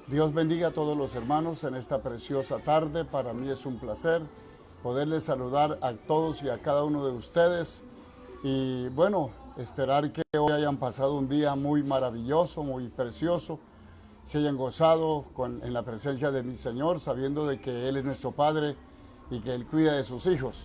Dios bendiga a todos los hermanos en esta preciosa tarde. Para mí es un placer poderles saludar a todos y a cada uno de ustedes. Y bueno, esperar que hoy hayan pasado un día muy maravilloso, muy precioso. Se hayan gozado en la presencia de mi Señor, sabiendo de que Él es nuestro Padre y que Él cuida de sus hijos.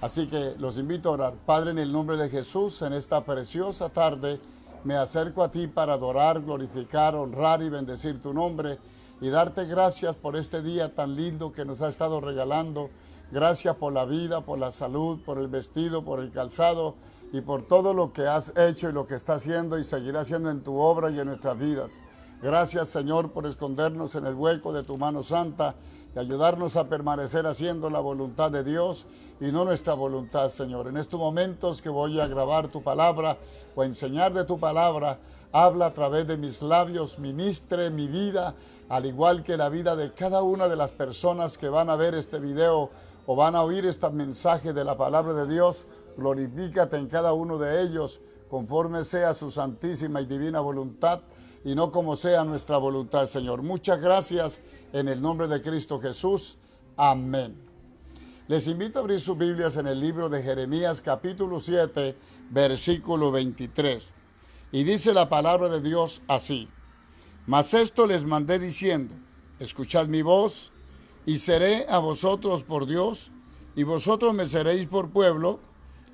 Así que los invito a orar. Padre, en el nombre de Jesús, en esta preciosa tarde, me acerco a ti para adorar, glorificar, honrar y bendecir tu nombre y darte gracias por este día tan lindo que nos ha estado regalando. Gracias por la vida, por la salud, por el vestido, por el calzado y por todo lo que has hecho y lo que está haciendo y seguirá haciendo en tu obra y en nuestras vidas. Gracias, Señor, por escondernos en el hueco de tu mano santa y ayudarnos a permanecer haciendo la voluntad de Dios y no nuestra voluntad, Señor. En estos momentos que voy a grabar tu palabra o a enseñar de tu palabra, habla a través de mis labios, ministre mi vida, al igual que la vida de cada una de las personas que van a ver este video o van a oír este mensaje de la palabra de Dios. Glorifícate en cada uno de ellos, conforme sea su santísima y divina voluntad, y no como sea nuestra voluntad, Señor. Muchas gracias en el nombre de Cristo Jesús. Amén. Les invito a abrir sus Biblias en el libro de Jeremías, capítulo 7, versículo 23. Y dice la palabra de Dios así: Mas esto les mandé diciendo, escuchad mi voz, y seré a vosotros por Dios, y vosotros me seréis por pueblo,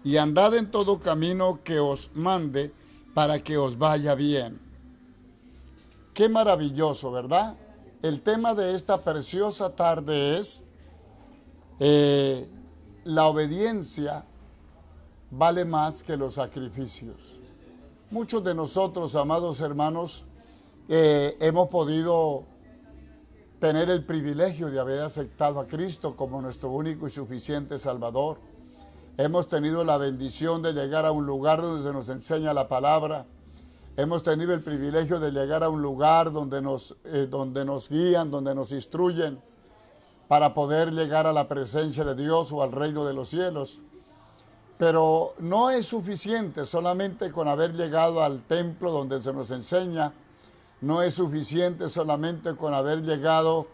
y andad en todo camino que os mande, para que os vaya bien. Qué maravilloso, ¿verdad? El tema de esta preciosa tarde es la obediencia vale más que los sacrificios. Muchos de nosotros, amados hermanos, hemos podido tener el privilegio de haber aceptado a Cristo como nuestro único y suficiente Salvador. Hemos tenido la bendición de llegar a un lugar donde se nos enseña la palabra. Hemos tenido el privilegio de llegar a un lugar donde nos guían, donde nos instruyen para poder llegar a la presencia de Dios o al reino de los cielos. Pero no es suficiente solamente con haber llegado al templo donde se nos enseña. No es suficiente solamente con haber llegado,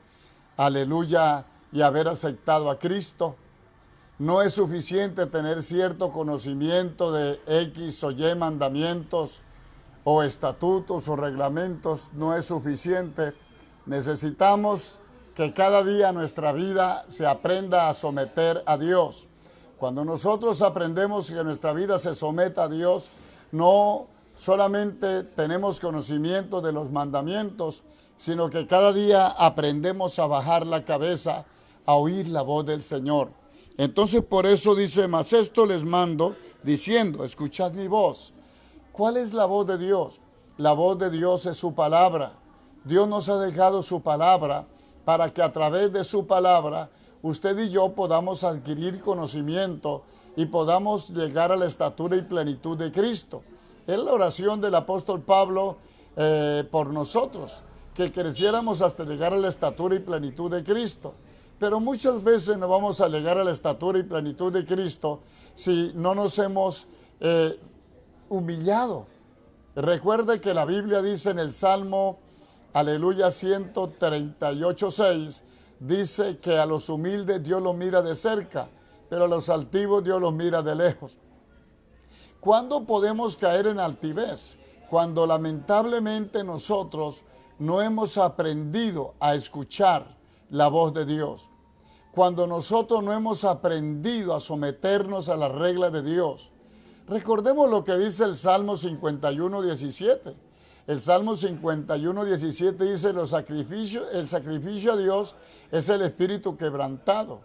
aleluya, y haber aceptado a Cristo. No es suficiente tener cierto conocimiento de X o Y mandamientos o estatutos o reglamentos. No es suficiente. Necesitamos que cada día nuestra vida se aprenda a someter a Dios. Cuando nosotros aprendemos que nuestra vida se someta a Dios, no solamente tenemos conocimiento de los mandamientos, sino que cada día aprendemos a bajar la cabeza, a oír la voz del Señor. Entonces por eso dice, mas esto les mando, diciendo, escuchad mi voz. ¿Cuál es la voz de Dios? La voz de Dios es su palabra. Dios nos ha dejado su palabra para que a través de su palabra usted y yo podamos adquirir conocimiento y podamos llegar a la estatura y plenitud de Cristo. Es la oración del apóstol Pablo por nosotros, que creciéramos hasta llegar a la estatura y plenitud de Cristo. Pero muchas veces no vamos a llegar a la estatura y plenitud de Cristo si no nos hemos humillado. Recuerde que la Biblia dice en el Salmo, aleluya, 138:6, dice que a los humildes Dios los mira de cerca, pero a los altivos Dios los mira de lejos. ¿Cuándo podemos caer en altivez? Cuando lamentablemente nosotros no hemos aprendido a escuchar la voz de Dios. Cuando nosotros no hemos aprendido a someternos a las reglas de Dios. Recordemos lo que dice el Salmo 51:17. El Salmo 51:17 dice, el sacrificio a Dios es el espíritu quebrantado.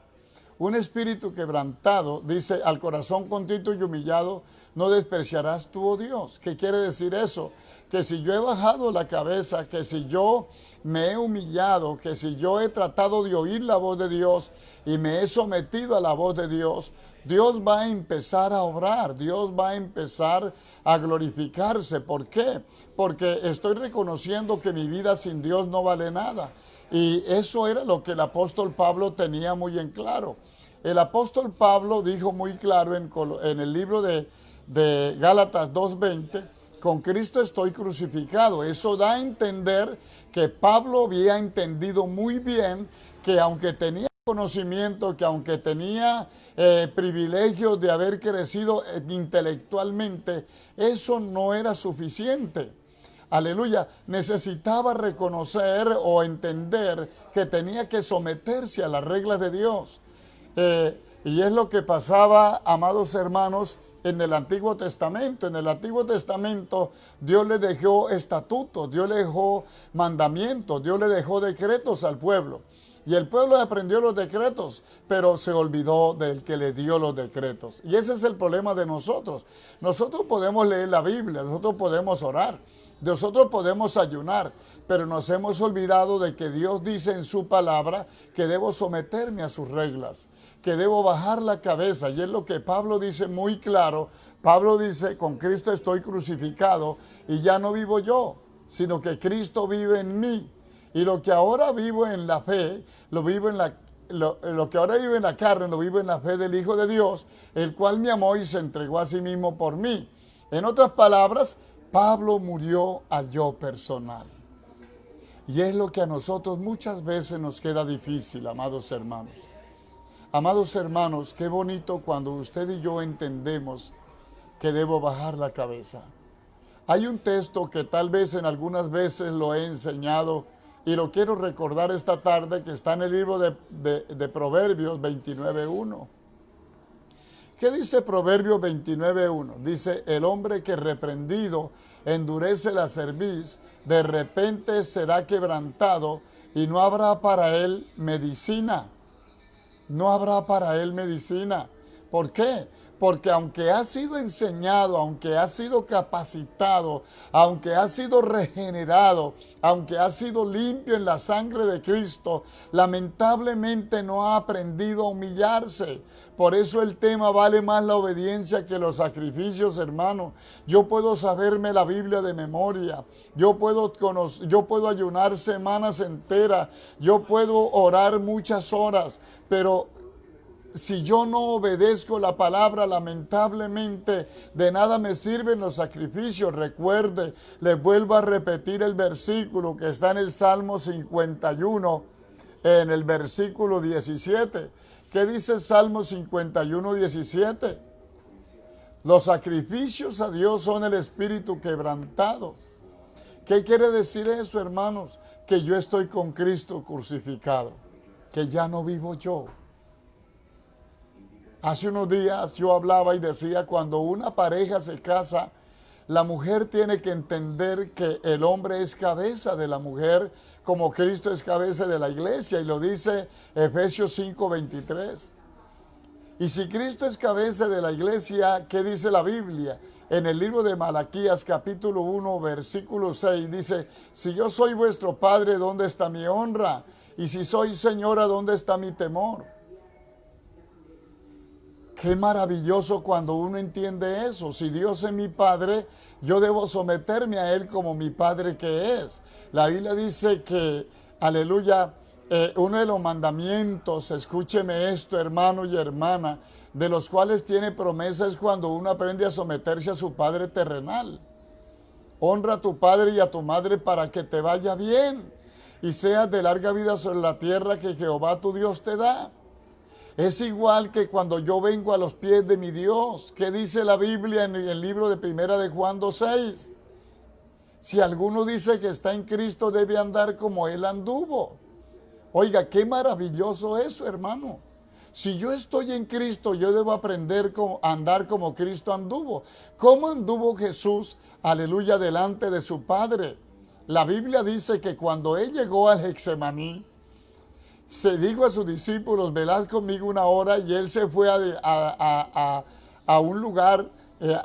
Un espíritu quebrantado, dice, al corazón contrito y humillado, no despreciarás tú, oh Dios. ¿Qué quiere decir eso? Que si yo he bajado la cabeza, que si yo me he humillado, que si yo he tratado de oír la voz de Dios y me he sometido a la voz de Dios, Dios va a empezar a obrar, Dios va a empezar a glorificarse. ¿Por qué? Porque estoy reconociendo que mi vida sin Dios no vale nada. Y eso era lo que el apóstol Pablo tenía muy en claro. El apóstol Pablo dijo muy claro en el libro de Gálatas 2:20, con Cristo estoy crucificado. Eso da a entender que Pablo había entendido muy bien que aunque tenía conocimiento, que aunque tenía privilegios de haber crecido intelectualmente, eso no era suficiente. Aleluya, necesitaba reconocer o entender que tenía que someterse a las reglas de Dios. Y es lo que pasaba, amados hermanos, en el Antiguo Testamento. En el Antiguo Testamento Dios le dejó estatutos, Dios le dejó mandamientos, Dios le dejó decretos al pueblo. Y el pueblo aprendió los decretos, pero se olvidó del que le dio los decretos. Y ese es el problema de nosotros. Nosotros podemos leer la Biblia, nosotros podemos orar, nosotros podemos ayunar, pero nos hemos olvidado de que Dios dice en su palabra que debo someterme a sus reglas, que debo bajar la cabeza. Y es lo que Pablo dice muy claro. Pablo dice, con Cristo estoy crucificado y ya no vivo yo, sino que Cristo vive en mí. Y lo que ahora vivo en la fe, lo que ahora vivo en la carne, lo vivo en la fe del Hijo de Dios, el cual me amó y se entregó a sí mismo por mí. En otras palabras, Pablo murió al yo personal. Y es lo que a nosotros muchas veces nos queda difícil, amados hermanos. Amados hermanos, qué bonito cuando usted y yo entendemos que debo bajar la cabeza. Hay un texto que tal vez en algunas veces lo he enseñado y lo quiero recordar esta tarde, que está en el libro de Proverbios 29.1. ¿Qué dice Proverbios 29.1? Dice, el hombre que reprendido endurece la cerviz, de repente será quebrantado y no habrá para él medicina. No habrá para él medicina. ¿Por qué? Porque aunque ha sido enseñado, aunque ha sido capacitado, aunque ha sido regenerado, aunque ha sido limpio en la sangre de Cristo, lamentablemente no ha aprendido a humillarse. Por eso el tema vale más la obediencia que los sacrificios, hermano. Yo puedo saberme la Biblia de memoria, yo puedo ayunar semanas enteras, yo puedo orar muchas horas, pero si yo no obedezco la palabra, lamentablemente de nada me sirven los sacrificios. Recuerde, les vuelvo a repetir el versículo que está en el Salmo 51, en el versículo 17. ¿Qué dice el Salmo 51, 17? Los sacrificios a Dios son el espíritu quebrantado. ¿Qué quiere decir eso, hermanos? Que yo estoy con Cristo crucificado, que ya no vivo yo. Hace unos días yo hablaba y decía, cuando una pareja se casa, la mujer tiene que entender que el hombre es cabeza de la mujer, como Cristo es cabeza de la iglesia, y lo dice Efesios 5:23. Y si Cristo es cabeza de la iglesia, ¿qué dice la Biblia? En el libro de Malaquías, capítulo 1, versículo 6, dice, si yo soy vuestro padre, ¿dónde está mi honra? Y si soy señora, ¿dónde está mi temor? Qué maravilloso cuando uno entiende eso. Si Dios es mi Padre, yo debo someterme a Él como mi Padre que es. La Biblia dice que, aleluya, uno de los mandamientos, escúcheme esto, hermano y hermana, de los cuales tiene promesa es cuando uno aprende a someterse a su Padre terrenal. Honra a tu padre y a tu madre para que te vaya bien y seas de larga vida sobre la tierra que Jehová tu Dios te da. Es igual que cuando yo vengo a los pies de mi Dios. ¿Qué dice la Biblia en el libro de Primera de Juan 2:6? Si alguno dice que está en Cristo, debe andar como Él anduvo. Oiga, qué maravilloso eso, hermano. Si yo estoy en Cristo, yo debo aprender a andar como Cristo anduvo. ¿Cómo anduvo Jesús, aleluya, delante de su Padre? La Biblia dice que cuando Él llegó al Getsemaní, se dijo a sus discípulos, velad conmigo una hora, y Él se fue a un lugar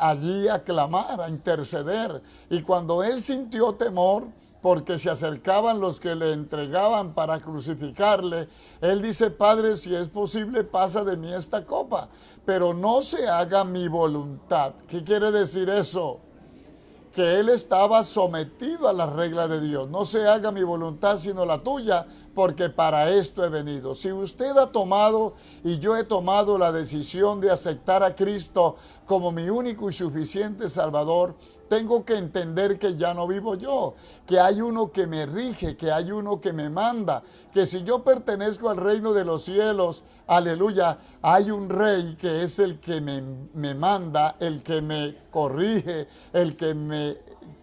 allí a clamar, a interceder. Y cuando Él sintió temor, porque se acercaban los que le entregaban para crucificarle, Él dice, Padre, si es posible, pasa de mí esta copa, pero no se haga mi voluntad. ¿Qué quiere decir eso? Que Él estaba sometido a las reglas de Dios. No se haga mi voluntad sino la tuya, porque para esto he venido. Si usted ha tomado y yo he tomado la decisión de aceptar a Cristo como mi único y suficiente Salvador, tengo que entender que ya no vivo yo, que hay uno que me rige, que hay uno que me manda, que si yo pertenezco al reino de los cielos, aleluya, hay un rey que es el que me manda, el que me corrige, el que me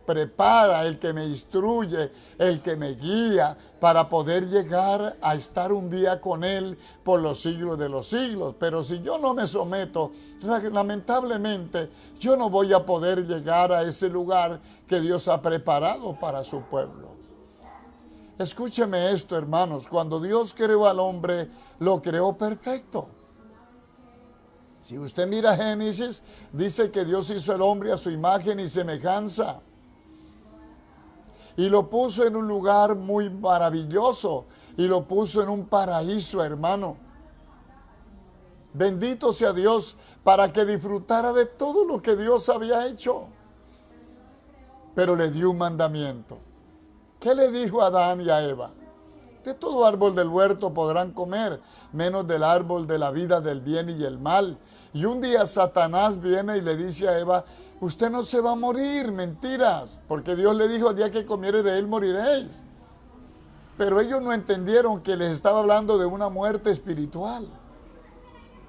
prepara, el que me instruye, el que me guía para poder llegar a estar un día con Él por los siglos de los siglos. Pero si yo no me someto, lamentablemente yo no voy a poder llegar a ese lugar que Dios ha preparado para su pueblo. Escúcheme esto, hermanos, cuando Dios creó al hombre, lo creó perfecto. Si usted mira Génesis, dice que Dios hizo al hombre a su imagen y semejanza. Y lo puso en un lugar muy maravilloso. Y lo puso en un paraíso, hermano. Bendito sea Dios para que disfrutara de todo lo que Dios había hecho. Pero le dio un mandamiento. ¿Qué le dijo a Adán y a Eva? De todo árbol del huerto podrán comer, menos del árbol de la vida del bien y el mal. Y un día Satanás viene y le dice a Eva, usted no se va a morir, mentiras, porque Dios le dijo, el día que comiere de él moriréis. Pero ellos no entendieron que les estaba hablando de una muerte espiritual.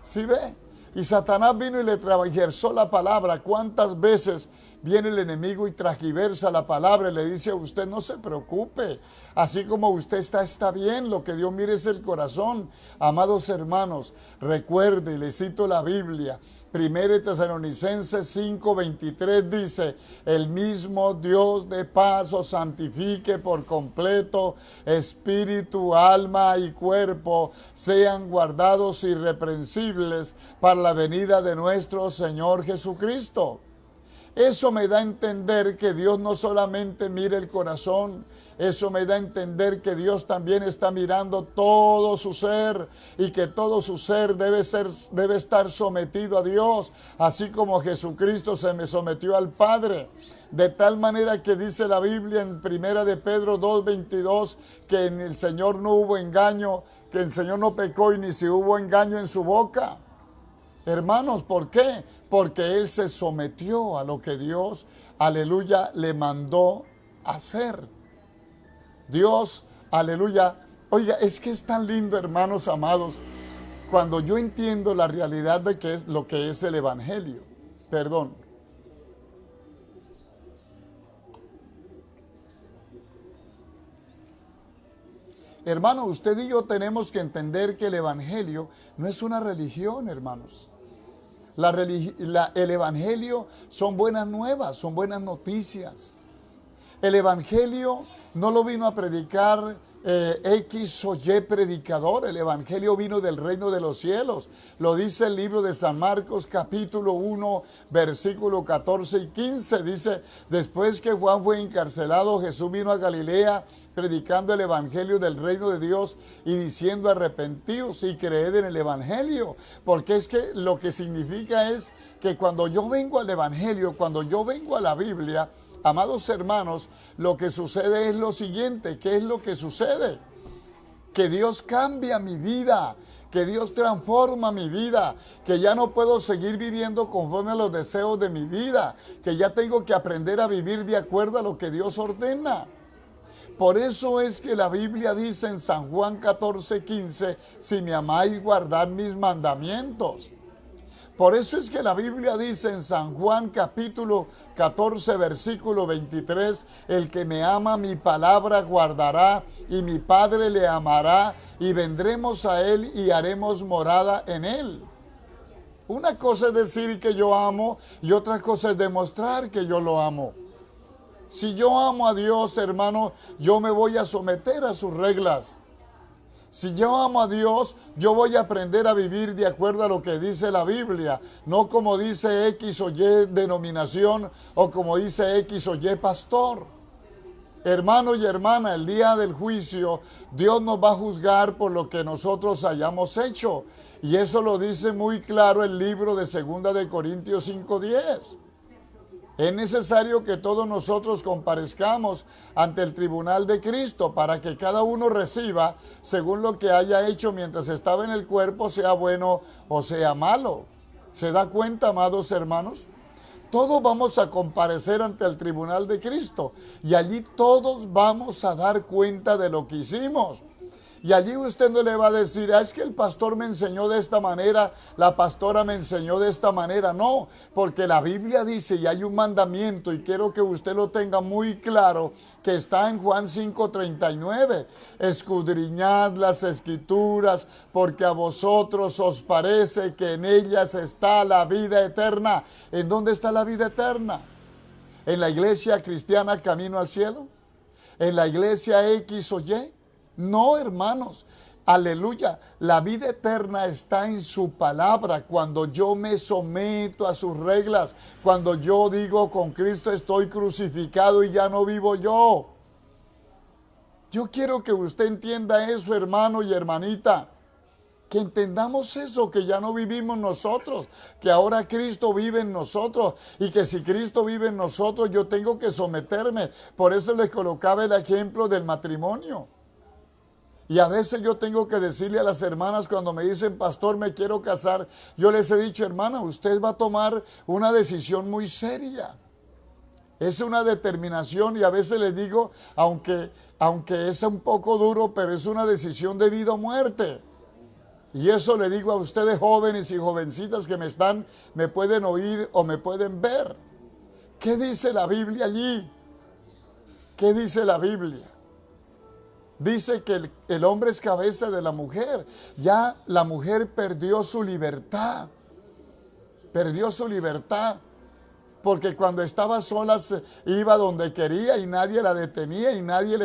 ¿Sí ve? Y Satanás vino y le transversó la palabra. ¿Cuántas veces viene el enemigo y transgiversa la palabra y le dice a usted, no se preocupe, así como usted está bien, lo que Dios mire es el corazón? Amados hermanos, recuerde, le cito la Biblia, 1 Tesalonicenses 5:23 dice, el mismo Dios de paz os santifique por completo, espíritu, alma y cuerpo, sean guardados irreprensibles para la venida de nuestro Señor Jesucristo. Eso me da a entender que Dios no solamente mira el corazón, eso me da a entender que Dios también está mirando todo su ser y que todo su ser debe estar sometido a Dios, así como Jesucristo se me sometió al Padre. De tal manera que dice la Biblia en 1 de Pedro 2:22 que en el Señor no hubo engaño, que el Señor no pecó y ni si hubo engaño en su boca. Hermanos, ¿por qué? Porque Él se sometió a lo que Dios, aleluya, le mandó hacer. Dios, aleluya. Oiga, es que es tan lindo, hermanos amados, cuando yo entiendo la realidad de qué es lo que es el Evangelio. Perdón. Hermano, usted y yo tenemos que entender que el Evangelio no es una religión, hermanos. El Evangelio son buenas nuevas, son buenas noticias. El Evangelio no lo vino a predicar X o Y predicador. El Evangelio vino del reino de los cielos. Lo dice el libro de San Marcos capítulo 1 versículo 14 y 15. Dice, después que Juan fue encarcelado, Jesús vino a Galilea predicando el Evangelio del reino de Dios y diciendo arrepentíos y creed en el Evangelio. Porque es que lo que significa es que cuando yo vengo al Evangelio, cuando yo vengo a la Biblia, amados hermanos, lo que sucede es lo siguiente. ¿Qué es lo que sucede? Que Dios cambia mi vida, que Dios transforma mi vida, que ya no puedo seguir viviendo conforme a los deseos de mi vida, que ya tengo que aprender a vivir de acuerdo a lo que Dios ordena. Por eso es que la Biblia dice en San Juan 14:15, si me amáis, guardad mis mandamientos. Por eso es que la Biblia dice en San Juan capítulo 14 versículo 23, el que me ama mi palabra guardará y mi Padre le amará y vendremos a él y haremos morada en él. Una cosa es decir que yo amo y otra cosa es demostrar que yo lo amo. Si yo amo a Dios, hermano, yo me voy a someter a sus reglas. Si yo amo a Dios, yo voy a aprender a vivir de acuerdo a lo que dice la Biblia, no como dice X o Y denominación o como dice X o Y pastor. Hermano y hermana, el día del juicio, Dios nos va a juzgar por lo que nosotros hayamos hecho. Y eso lo dice muy claro el libro de 2 de Corintios 5:10. Es necesario que todos nosotros comparezcamos ante el tribunal de Cristo para que cada uno reciba según lo que haya hecho mientras estaba en el cuerpo, sea bueno o sea malo. ¿Se da cuenta, amados hermanos? Todos vamos a comparecer ante el tribunal de Cristo y allí todos vamos a dar cuenta de lo que hicimos. Y allí usted no le va a decir, es que el pastor me enseñó de esta manera, la pastora me enseñó de esta manera. No, porque la Biblia dice, y hay un mandamiento, y quiero que usted lo tenga muy claro, que está en Juan 5:39. Escudriñad las escrituras, porque a vosotros os parece que en ellas está la vida eterna. ¿En dónde está la vida eterna? ¿En la iglesia cristiana Camino al Cielo? ¿En la iglesia X o Y? No, hermanos, aleluya, la vida eterna está en su palabra, cuando yo me someto a sus reglas, cuando yo digo con Cristo estoy crucificado y ya no vivo yo. Yo quiero que usted entienda eso, hermano y hermanita, que entendamos eso, que ya no vivimos nosotros, que ahora Cristo vive en nosotros y que si Cristo vive en nosotros yo tengo que someterme. Por eso les colocaba el ejemplo del matrimonio. Y a veces yo tengo que decirle a las hermanas cuando me dicen, pastor, me quiero casar, yo les he dicho, hermana, usted va a tomar una decisión muy seria. Es una determinación y a veces les digo, aunque es un poco duro, pero es una decisión de vida o muerte. Y eso le digo a ustedes jóvenes y jovencitas que me pueden oír o me pueden ver. ¿Qué dice la Biblia allí? ¿Qué dice la Biblia? Dice que el hombre es cabeza de la mujer. Ya la mujer perdió su libertad. Perdió su libertad. Porque cuando estaba sola iba donde quería y nadie la detenía y nadie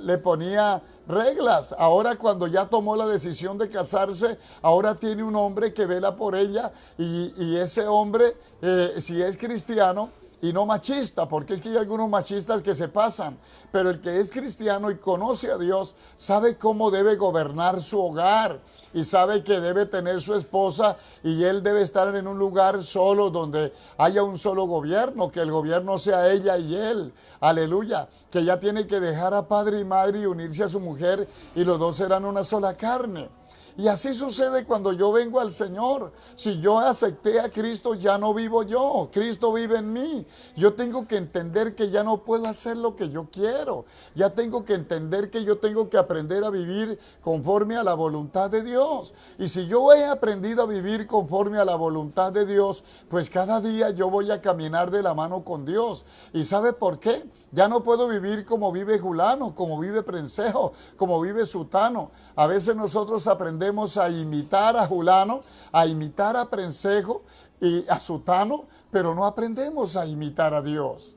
le ponía reglas. Ahora cuando ya tomó la decisión de casarse, ahora tiene un hombre que vela por ella y ese hombre, si es cristiano, y no machista, porque es que hay algunos machistas que se pasan, pero el que es cristiano y conoce a Dios, sabe cómo debe gobernar su hogar y sabe que debe tener su esposa y él debe estar en un lugar solo donde haya un solo gobierno, que el gobierno sea ella y él, aleluya, que ella tiene que dejar a padre y madre y unirse a su mujer y los dos serán una sola carne. Y así sucede cuando yo vengo al Señor. Si yo acepté a Cristo, ya no vivo yo. Cristo vive en mí. Yo tengo que entender que ya no puedo hacer lo que yo quiero. Ya tengo que entender que yo tengo que aprender a vivir conforme a la voluntad de Dios. Y si yo he aprendido a vivir conforme a la voluntad de Dios, pues cada día yo voy a caminar de la mano con Dios. ¿Y sabe por qué? Ya no puedo vivir como vive Julano, como vive Prensejo, como vive Sutano. A veces nosotros aprendemos a imitar a Julano, a imitar a Prensejo y a Sutano, pero no aprendemos a imitar a Dios.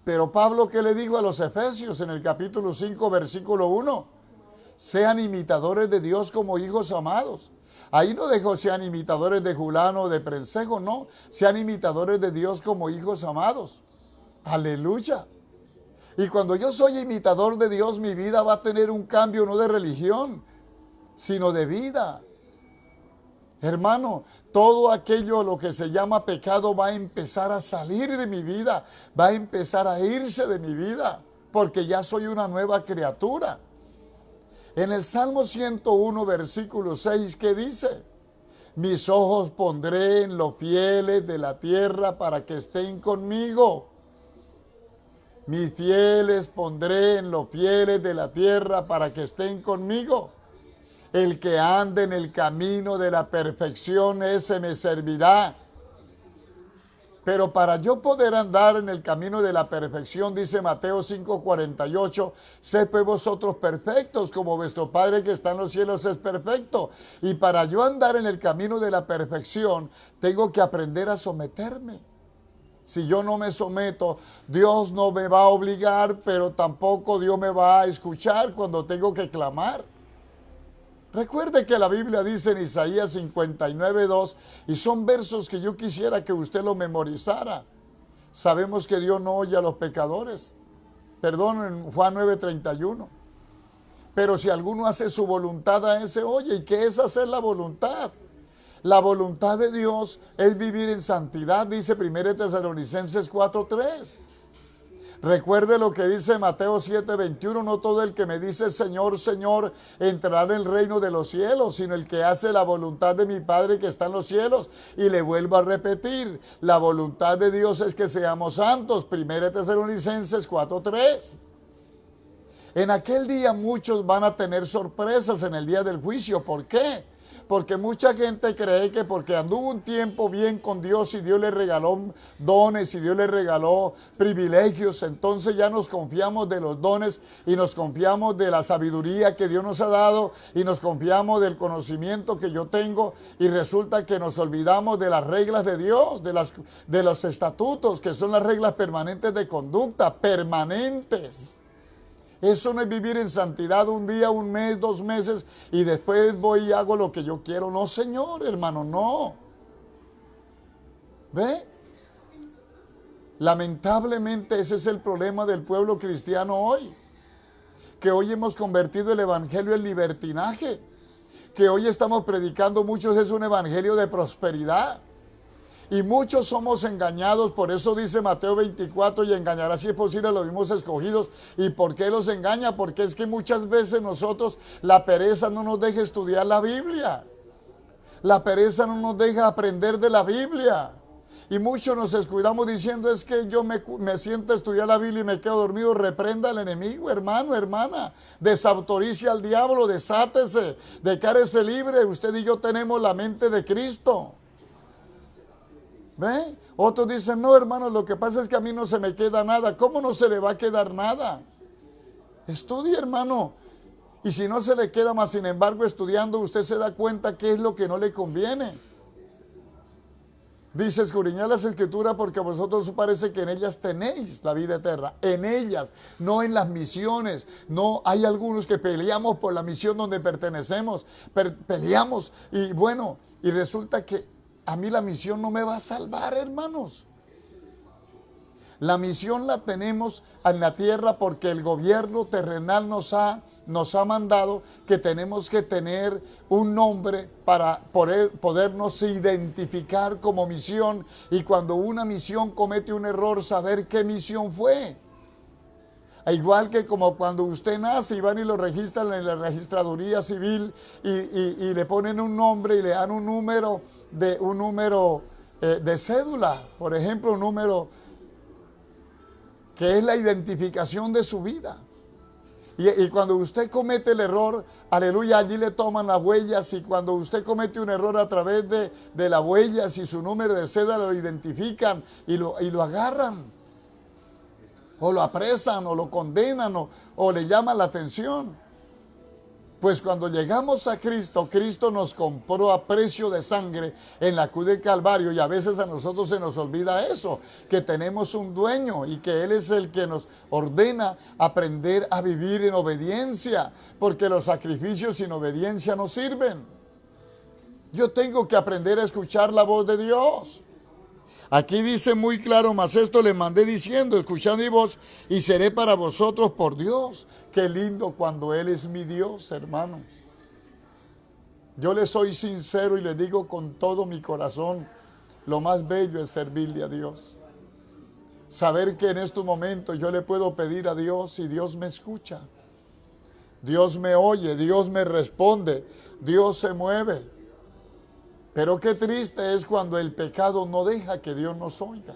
Pero Pablo, ¿qué le dijo a los Efesios en el capítulo 5, versículo 1? Sean imitadores de Dios como hijos amados. Ahí no dejó sean imitadores de Julano o de Prensejo, no. Sean imitadores de Dios como hijos amados. Aleluya. Y cuando yo soy imitador de Dios, mi vida va a tener un cambio no de religión, sino de vida. Hermano, todo aquello, lo que se llama pecado, va a empezar a salir de mi vida, va a empezar a irse de mi vida, porque ya soy una nueva criatura. En el Salmo 101, versículo 6, ¿qué dice? Mis ojos pondré en los fieles de la tierra para que estén conmigo. Mis fieles pondré en los fieles de la tierra para que estén conmigo. El que ande en el camino de la perfección, ese me servirá. Pero para yo poder andar en el camino de la perfección, dice Mateo 5:48, sed pues vosotros perfectos, como vuestro Padre que está en los cielos es perfecto. Y para yo andar en el camino de la perfección, tengo que aprender a someterme. Si yo no me someto, Dios no me va a obligar, pero tampoco Dios me va a escuchar cuando tengo que clamar. Recuerde que la Biblia dice en Isaías 59:2, y son versos que yo quisiera que usted lo memorizara. Sabemos que Dios no oye a los pecadores. Perdón, en Juan 9:31. Pero si alguno hace su voluntad, a ese oye. ¿Y qué es hacer la voluntad? La voluntad de Dios es vivir en santidad, dice 1 Tesalonicenses 4:3. Recuerde lo que dice Mateo 7:21, no todo el que me dice Señor, Señor, entrará en el reino de los cielos, sino el que hace la voluntad de mi Padre que está en los cielos. Y le vuelvo a repetir, la voluntad de Dios es que seamos santos. 1 Tesalonicenses 4:3. En aquel día muchos van a tener sorpresas en el día del juicio. ¿Por qué? Porque mucha gente cree que porque anduvo un tiempo bien con Dios y Dios le regaló dones y Dios le regaló privilegios, entonces ya nos confiamos de los dones y nos confiamos de la sabiduría que Dios nos ha dado y nos confiamos del conocimiento que yo tengo y resulta que nos olvidamos de las reglas de Dios, de los estatutos, que son las reglas permanentes de conducta, permanentes. Eso no es vivir en santidad un día, un mes, 2 meses y después voy y hago lo que yo quiero. No, Señor, hermano, no. ¿Ve? Lamentablemente ese es el problema del pueblo cristiano hoy. Que hoy hemos convertido el evangelio en libertinaje. Que hoy estamos predicando, muchos es un evangelio de prosperidad. Y muchos somos engañados, por eso dice Mateo 24, y engañará si es posible a los mismos escogidos. ¿Y por qué los engaña? Porque es que muchas veces nosotros, la pereza no nos deja estudiar la Biblia. La pereza no nos deja aprender de la Biblia. Y muchos nos descuidamos diciendo, es que yo me siento a estudiar la Biblia y me quedo dormido. Reprenda al enemigo, hermano, hermana. Desautorice al diablo, desátese, declárese libre. Usted y yo tenemos la mente de Cristo. ¿Ve? Otros dicen, no, hermano, lo que pasa es que a mí no se me queda nada. ¿Cómo no se le va a quedar nada? Estudie, hermano. Y si no se le queda más, sin embargo, estudiando, usted se da cuenta qué es lo que no le conviene. Dice, escudriñad las escrituras porque a vosotros parece que en ellas tenéis la vida eterna. En ellas, no en las misiones. No, hay algunos que peleamos por la misión donde pertenecemos. Peleamos y bueno, y resulta que a mí la misión no me va a salvar, hermanos. La misión la tenemos en la tierra porque el gobierno terrenal nos ha mandado que tenemos que tener un nombre para podernos identificar como misión y cuando una misión comete un error, saber qué misión fue. Igual que como cuando usted nace y van y lo registran en la registraduría civil y le ponen un nombre y le dan un número de cédula, por ejemplo, un número que es la identificación de su vida. Y cuando usted comete el error, aleluya, allí le toman las huellas y cuando usted comete un error a través de las huellas y su número de cédula lo identifican y lo agarran. O lo apresan, o lo condenan, o le llaman la atención. Pues cuando llegamos a Cristo, Cristo nos compró a precio de sangre en la cruz del Calvario y a veces a nosotros se nos olvida eso, que tenemos un dueño y que Él es el que nos ordena aprender a vivir en obediencia, porque los sacrificios sin obediencia no sirven. Yo tengo que aprender a escuchar la voz de Dios. Aquí dice muy claro, mas esto le mandé diciendo, escuchad mi voz y seré para vosotros por Dios. Qué lindo cuando Él es mi Dios, hermano. Yo le soy sincero y le digo con todo mi corazón, lo más bello es servirle a Dios. Saber que en estos momentos yo le puedo pedir a Dios y Dios me escucha. Dios me oye, Dios me responde, Dios se mueve. Pero qué triste es cuando el pecado no deja que Dios nos oiga.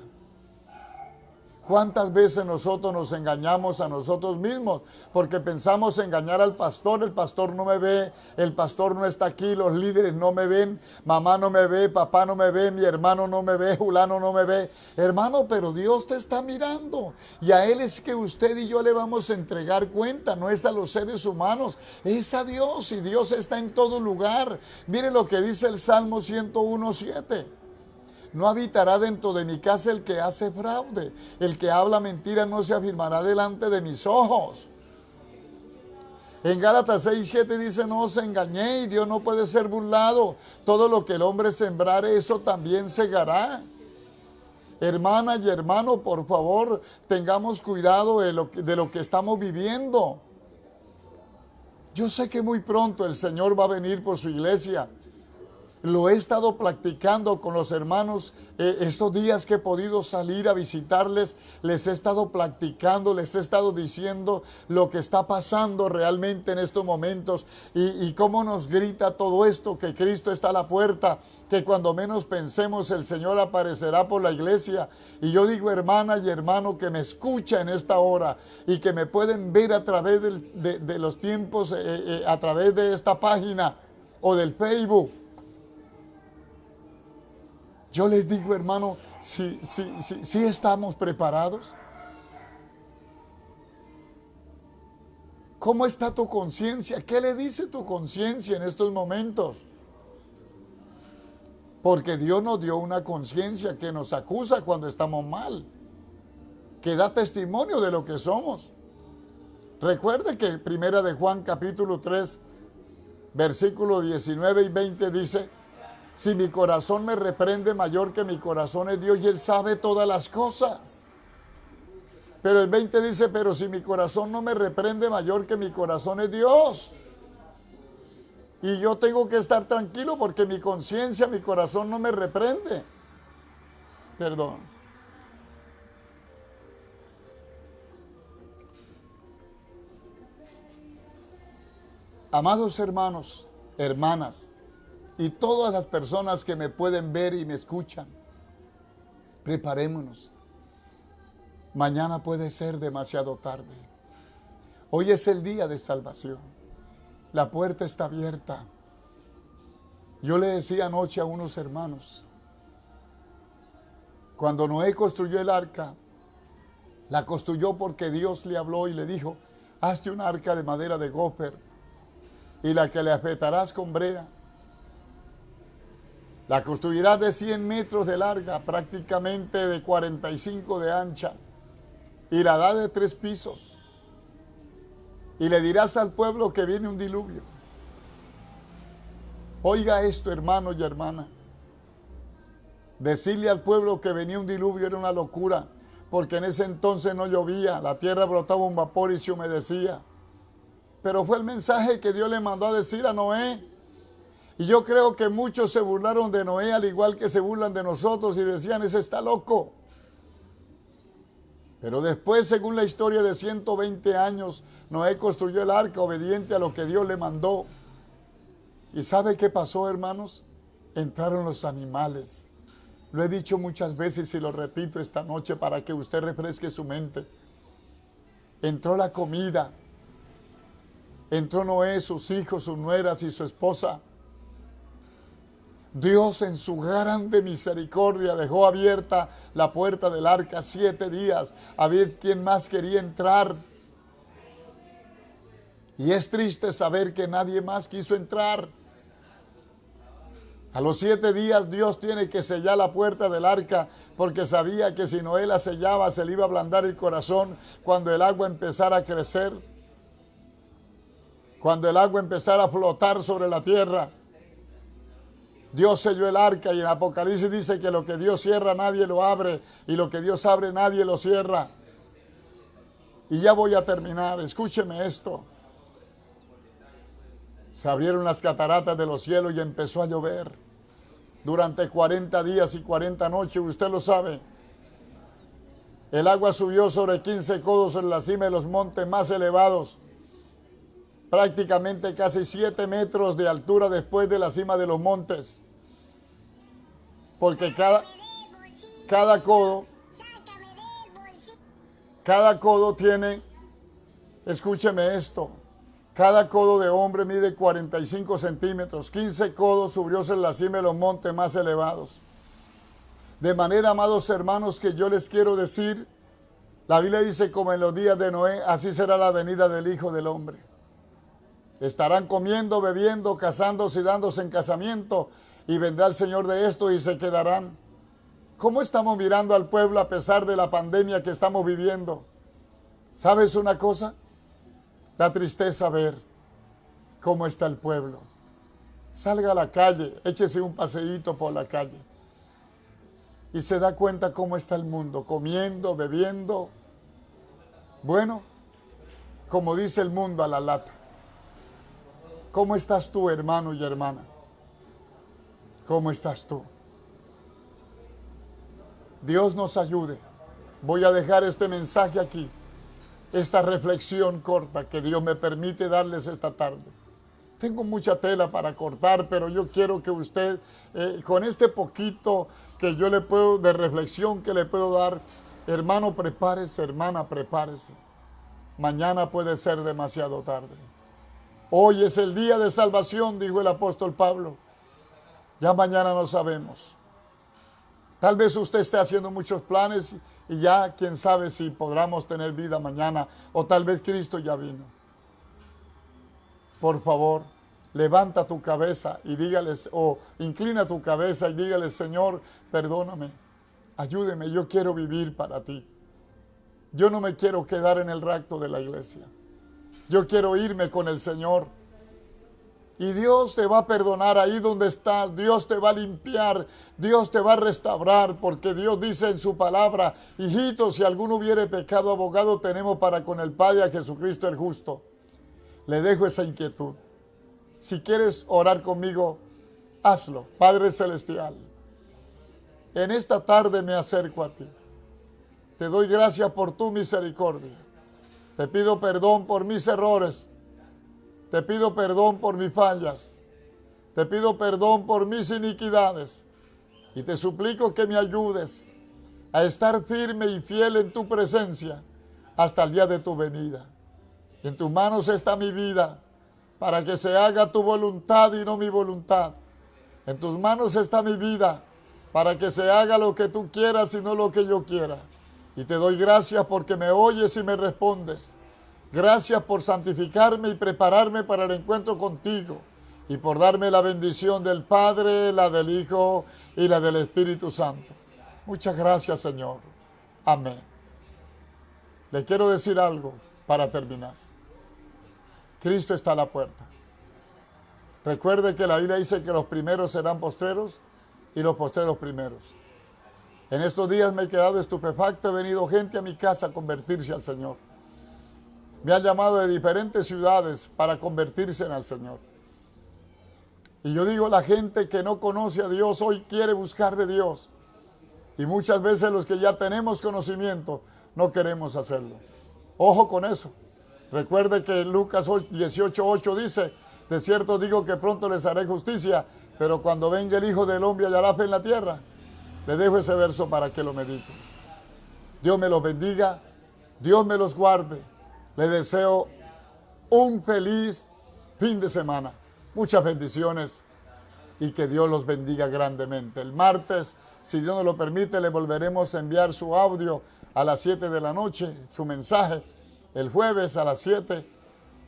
¿Cuántas veces nosotros nos engañamos a nosotros mismos? Porque pensamos engañar al pastor, el pastor no me ve, el pastor no está aquí, los líderes no me ven, mamá no me ve, papá no me ve, mi hermano no me ve, fulano no me ve. Hermano, pero Dios te está mirando y a Él es que usted y yo le vamos a entregar cuenta, no es a los seres humanos, es a Dios y Dios está en todo lugar. Mire lo que dice el Salmo 101:7. No habitará dentro de mi casa el que hace fraude. El que habla mentira no se afirmará delante de mis ojos. En Gálatas 6:7 dice, no os engañéis, Dios no puede ser burlado. Todo lo que el hombre sembrare, eso también segará. Hermana y hermano, por favor, tengamos cuidado de lo que estamos viviendo. Yo sé que muy pronto el Señor va a venir por su iglesia. Lo he estado practicando con los hermanos estos días que he podido salir a visitarles. Les he estado practicando, les he estado diciendo lo que está pasando realmente en estos momentos y cómo nos grita todo esto, que Cristo está a la puerta, que cuando menos pensemos el Señor aparecerá por la iglesia. Y yo digo, hermana y hermano que me escucha en esta hora y que me pueden ver a través de los tiempos, a través de esta página o del Facebook. Yo les digo, hermano, si estamos preparados. ¿Cómo está tu conciencia? ¿Qué le dice tu conciencia en estos momentos? Porque Dios nos dio una conciencia que nos acusa cuando estamos mal, que da testimonio de lo que somos. Recuerde que Primera de Juan capítulo 3, versículos 19 y 20 dice: si mi corazón me reprende, mayor que mi corazón es Dios y Él sabe todas las cosas. Pero el 20 dice, pero si mi corazón no me reprende, mayor que mi corazón es Dios. Y yo tengo que estar tranquilo porque mi conciencia, mi corazón no me reprende. Perdón. Amados hermanos, hermanas, y todas las personas que me pueden ver y me escuchan, preparémonos. Mañana puede ser demasiado tarde. Hoy es el día de salvación. La puerta está abierta. Yo le decía anoche a unos hermanos, cuando Noé construyó el arca, la construyó porque Dios le habló y le dijo: hazte un arca de madera de gopher y la que le apretarás con brea. La construirás de 100 metros de larga, prácticamente de 45 de ancha, y la da de 3 pisos. Y le dirás al pueblo que viene un diluvio. Oiga esto, hermano y hermana. Decirle al pueblo que venía un diluvio era una locura, porque en ese entonces no llovía, la tierra brotaba un vapor y se humedecía. Pero fue el mensaje que Dios le mandó a decir a Noé. Y yo creo que muchos se burlaron de Noé, al igual que se burlan de nosotros y decían: ese está loco. Pero después, según la historia de 120 años, Noé construyó el arca obediente a lo que Dios le mandó. ¿Y sabe qué pasó, hermanos? Entraron los animales. Lo he dicho muchas veces y lo repito esta noche para que usted refresque su mente. Entró la comida. Entró Noé, sus hijos, sus nueras y su esposa. Dios en su grande misericordia dejó abierta la puerta del arca 7 días a ver quién más quería entrar. Y es triste saber que nadie más quiso entrar. A los 7 días Dios tiene que sellar la puerta del arca porque sabía que si Noé la sellaba se le iba a ablandar el corazón cuando el agua empezara a crecer, cuando el agua empezara a flotar sobre la tierra. Dios selló el arca y en Apocalipsis dice que lo que Dios cierra nadie lo abre y lo que Dios abre nadie lo cierra. Y ya voy a terminar, escúcheme esto. Se abrieron las cataratas de los cielos y empezó a llover. Durante 40 días y 40 noches, usted lo sabe. El agua subió sobre 15 codos en la cima de los montes más elevados. Prácticamente casi 7 metros de altura después de la cima de los montes. Porque cada codo tiene, escúcheme esto, cada codo de hombre mide 45 centímetros, 15 codos subió en la cima de los montes más elevados. De manera, amados hermanos, que yo les quiero decir, la Biblia dice: como en los días de Noé, así será la venida del Hijo del Hombre. Estarán comiendo, bebiendo, casándose y dándose en casamiento, y vendrá el Señor de esto y se quedarán. ¿Cómo estamos mirando al pueblo a pesar de la pandemia que estamos viviendo? ¿Sabes una cosa? Da tristeza ver cómo está el pueblo. Salga a la calle, échese un paseíto por la calle y se da cuenta cómo está el mundo, comiendo, bebiendo. Bueno, como dice el mundo, a la lata. ¿Cómo estás tú, hermano y hermana? ¿Cómo estás tú? Dios nos ayude. Voy a dejar este mensaje aquí, esta reflexión corta que Dios me permite darles esta tarde. Tengo mucha tela para cortar, pero yo quiero que usted, con este poquito que yo le puedo, de reflexión que le puedo dar, hermano, prepárese, hermana, prepárese. Mañana puede ser demasiado tarde. Hoy es el día de salvación, dijo el apóstol Pablo. Ya mañana no sabemos. Tal vez usted esté haciendo muchos planes y ya quién sabe si podamos tener vida mañana, o tal vez Cristo ya vino. Por favor, levanta tu cabeza y dígales, o inclina tu cabeza y dígale: Señor, perdóname, ayúdeme, yo quiero vivir para ti. Yo no me quiero quedar en el rapto de la iglesia. Yo quiero irme con el Señor. Y Dios te va a perdonar ahí donde estás. Dios te va a limpiar. Dios te va a restaurar. Porque Dios dice en su palabra: hijitos, si alguno hubiere pecado, abogado tenemos para con el Padre, a Jesucristo el justo. Le dejo esa inquietud. Si quieres orar conmigo, hazlo. Padre Celestial, en esta tarde me acerco a ti. Te doy gracias por tu misericordia. Te pido perdón por mis errores. Te pido perdón por mis fallas. Te pido perdón por mis iniquidades. Y te suplico que me ayudes a estar firme y fiel en tu presencia hasta el día de tu venida. En tus manos está mi vida, para que se haga tu voluntad y no mi voluntad. En tus manos está mi vida, para que se haga lo que tú quieras y no lo que yo quiera. Y te doy gracias porque me oyes y me respondes. Gracias por santificarme y prepararme para el encuentro contigo, y por darme la bendición del Padre, la del Hijo y la del Espíritu Santo. Muchas gracias, Señor. Amén. Le quiero decir algo para terminar. Cristo está a la puerta. Recuerde que la Biblia dice que los primeros serán postreros y los postreros primeros. En estos días me he quedado estupefacto. He venido gente a mi casa a convertirse al Señor. Me han llamado de diferentes ciudades para convertirse al Señor. Y yo digo, la gente que no conoce a Dios hoy quiere buscar de Dios. Y muchas veces los que ya tenemos conocimiento no queremos hacerlo. Ojo con eso. Recuerde que Lucas 18:8 dice: de cierto digo que pronto les haré justicia, pero cuando venga el Hijo del Hombre hallará fe en la tierra. Le dejo ese verso para que lo medite. Dios me los bendiga, Dios me los guarde. Le deseo un feliz fin de semana. Muchas bendiciones y que Dios los bendiga grandemente. El martes, si Dios nos lo permite, le volveremos a enviar su audio a las 7 de la noche, su mensaje. El jueves a las 7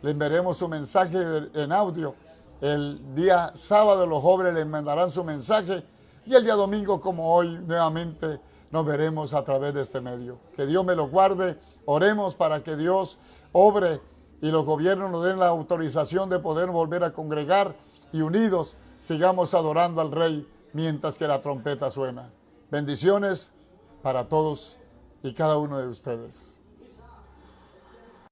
le enviaremos su mensaje en audio. El día sábado los jóvenes le mandarán su mensaje. Y el día domingo, como hoy, nuevamente nos veremos a través de este medio. Que Dios me lo guarde. Oremos para que Dios obre y los gobiernos nos den la autorización de poder volver a congregar y unidos sigamos adorando al Rey mientras que la trompeta suena. Bendiciones para todos y cada uno de ustedes.